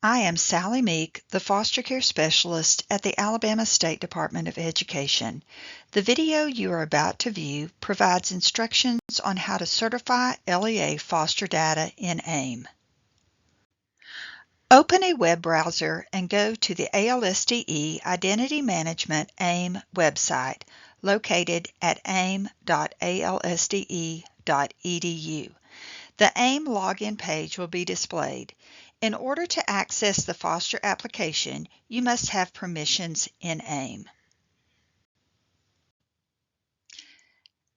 I am Sally Meek, the Foster Care Specialist at the Alabama State Department of Education. The video you are about to view provides instructions on how to certify LEA foster data in AIM. Open a web browser and go to the ALSDE Identity Management AIM website located at aim.alsde.edu. The AIM login page will be displayed. In order to access the foster application, you must have permissions in AIM.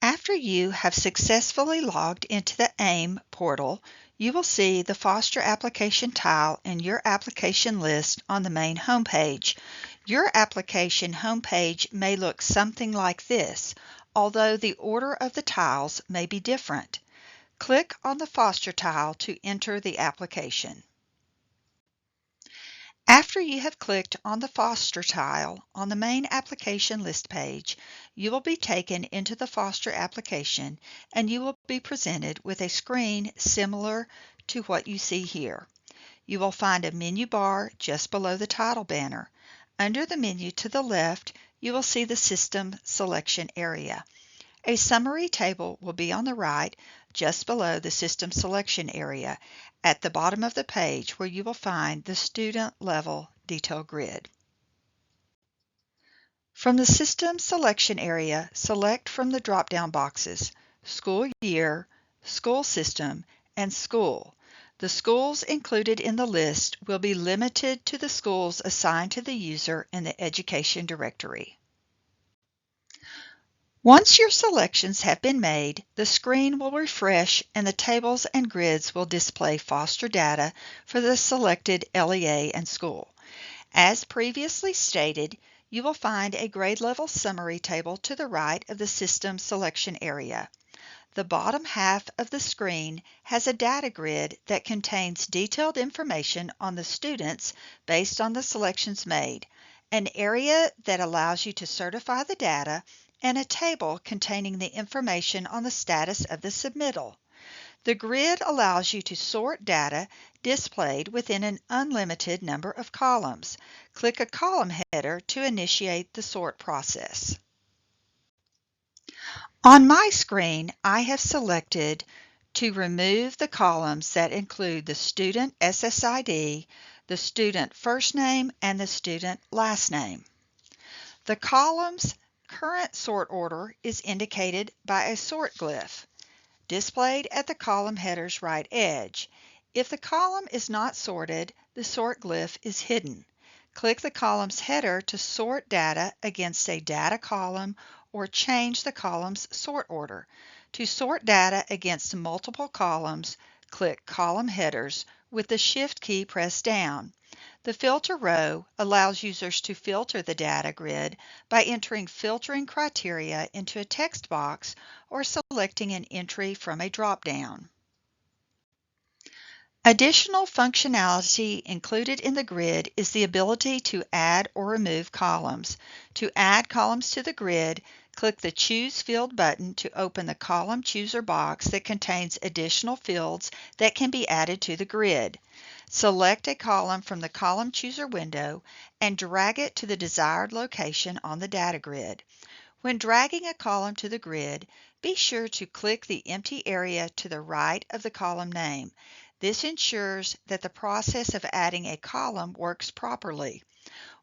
After you have successfully logged into the AIM portal, you will see the foster application tile in your application list on the main homepage. Your application homepage may look something like this, although the order of the tiles may be different. Click on the foster tile to enter the application. After you have clicked on the foster tile on the main application list page, you will be taken into the foster application and you will be presented with a screen similar to what you see here. You will find a menu bar just below the title banner. Under the menu to the left, you will see the system selection area. A summary table will be on the right, just below the system selection area, at the bottom of the page where you will find the student level detail grid. From the system selection area, select from the drop-down boxes School Year, School System, and School. The schools included in the list will be limited to the schools assigned to the user in the Education Directory. Once your selections have been made, the screen will refresh and the tables and grids will display foster data for the selected LEA and school. As previously stated, you will find a grade level summary table to the right of the system selection area. The bottom half of the screen has a data grid that contains detailed information on the students based on the selections made, an area that allows you to certify the data, and a table containing the information on the status of the submittal. The grid allows you to sort data displayed within an unlimited number of columns. Click a column header to initiate the sort process. On my screen, I have selected to remove the columns that include the student SSID, the student first name, and the student last name. The column's current sort order is indicated by a sort glyph, displayed at the column header's right edge. If the column is not sorted, the sort glyph is hidden. Click the column's header to sort data against a data column or change the column's sort order. To sort data against multiple columns, click Column Headers with the Shift key pressed down. The filter row allows users to filter the data grid by entering filtering criteria into a text box or selecting an entry from a drop-down. Additional functionality included in the grid is the ability to add or remove columns. To add columns to the grid, click the Choose Field button to open the Column Chooser box that contains additional fields that can be added to the grid. Select a column from the Column Chooser window and drag it to the desired location on the data grid. When dragging a column to the grid, be sure to click the empty area to the right of the column name. This ensures that the process of adding a column works properly.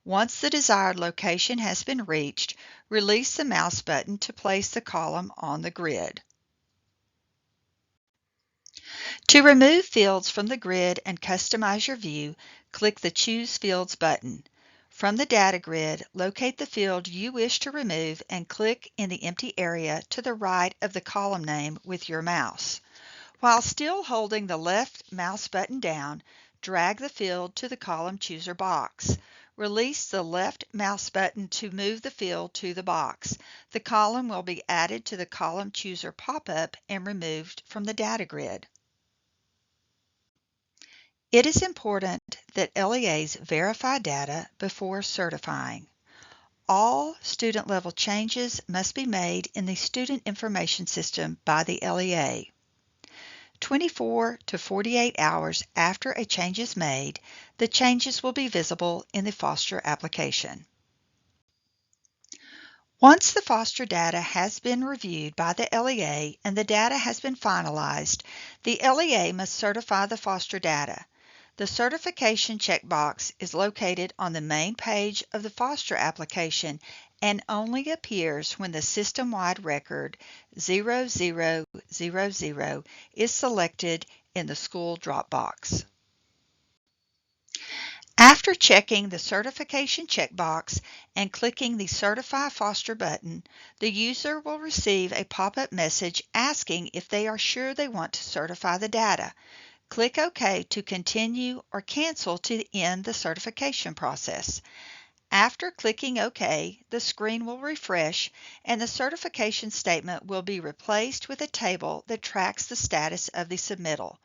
Once the desired location has been reached, release the mouse button to place the column on the grid. To remove fields from the grid and customize your view, click the Choose Fields button. From the data grid, locate the field you wish to remove and click in the empty area to the right of the column name with your mouse. While still holding the left mouse button down, drag the field to the Column Chooser box. Release the left mouse button to move the field to the box. The column will be added to the Column Chooser pop-up and removed from the data grid. It is important that LEAs verify data before certifying. All student-level changes must be made in the Student Information System by the LEA. 24 to 48 hours after a change is made, the changes will be visible in the foster application. Once the foster data has been reviewed by the LEA and the data has been finalized, the LEA must certify the foster data. The certification checkbox is located on the main page of the foster application and only appears when the system-wide record 0000 is selected in the school drop box. After checking the certification checkbox and clicking the Certify Foster button, the user will receive a pop-up message asking if they are sure they want to certify the data. Click OK to continue or cancel to end the certification process. After clicking OK, the screen will refresh and the certification statement will be replaced with a table that tracks the status of the submittal.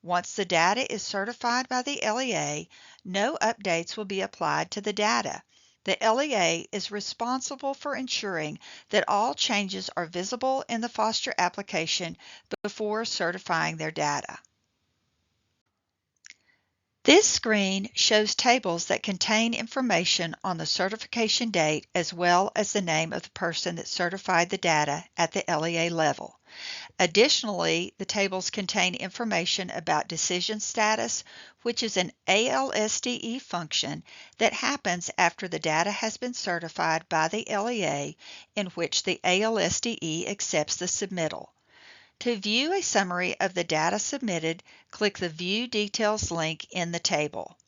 Once the data is certified by the LEA, no updates will be applied to the data. The LEA is responsible for ensuring that all changes are visible in the foster application before certifying their data. This screen shows tables that contain information on the certification date as well as the name of the person that certified the data at the LEA level. Additionally, the tables contain information about decision status, which is an ALSDE function that happens after the data has been certified by the LEA, in which the ALSDE accepts the submittal. To view a summary of the data submitted, click the View Details link in the table.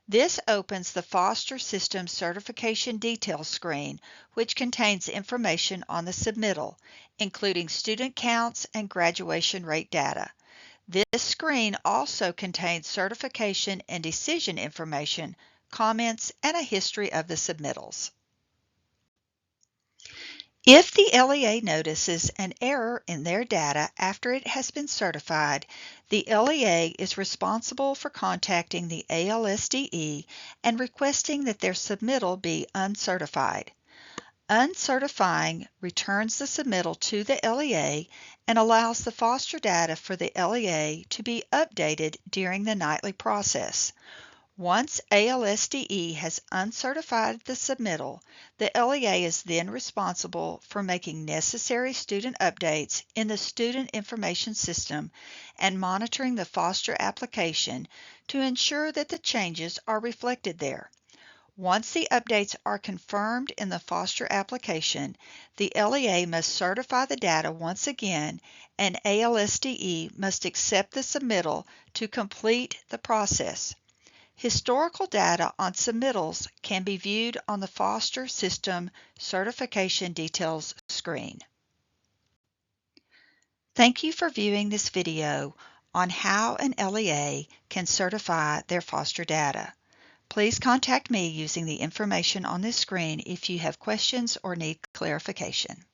This opens the Foster System Certification Details screen, which contains information on the submittal, including student counts and graduation rate data. This screen also contains certification and decision information, comments, and a history of the submittals. If the LEA notices an error in their data after it has been certified, the LEA is responsible for contacting the ALSDE and requesting that their submittal be uncertified. Uncertifying returns the submittal to the LEA and allows the foster data for the LEA to be updated during the nightly process. Once ALSDE has uncertified the submittal, the LEA is then responsible for making necessary student updates in the Student Information System and monitoring the foster application to ensure that the changes are reflected there. Once the updates are confirmed in the foster application, the LEA must certify the data once again, and ALSDE must accept the submittal to complete the process. Historical data on submittals can be viewed on the Foster System Certification Details screen. Thank you for viewing this video on how an LEA can certify their foster data. Please contact me using the information on this screen if you have questions or need clarification.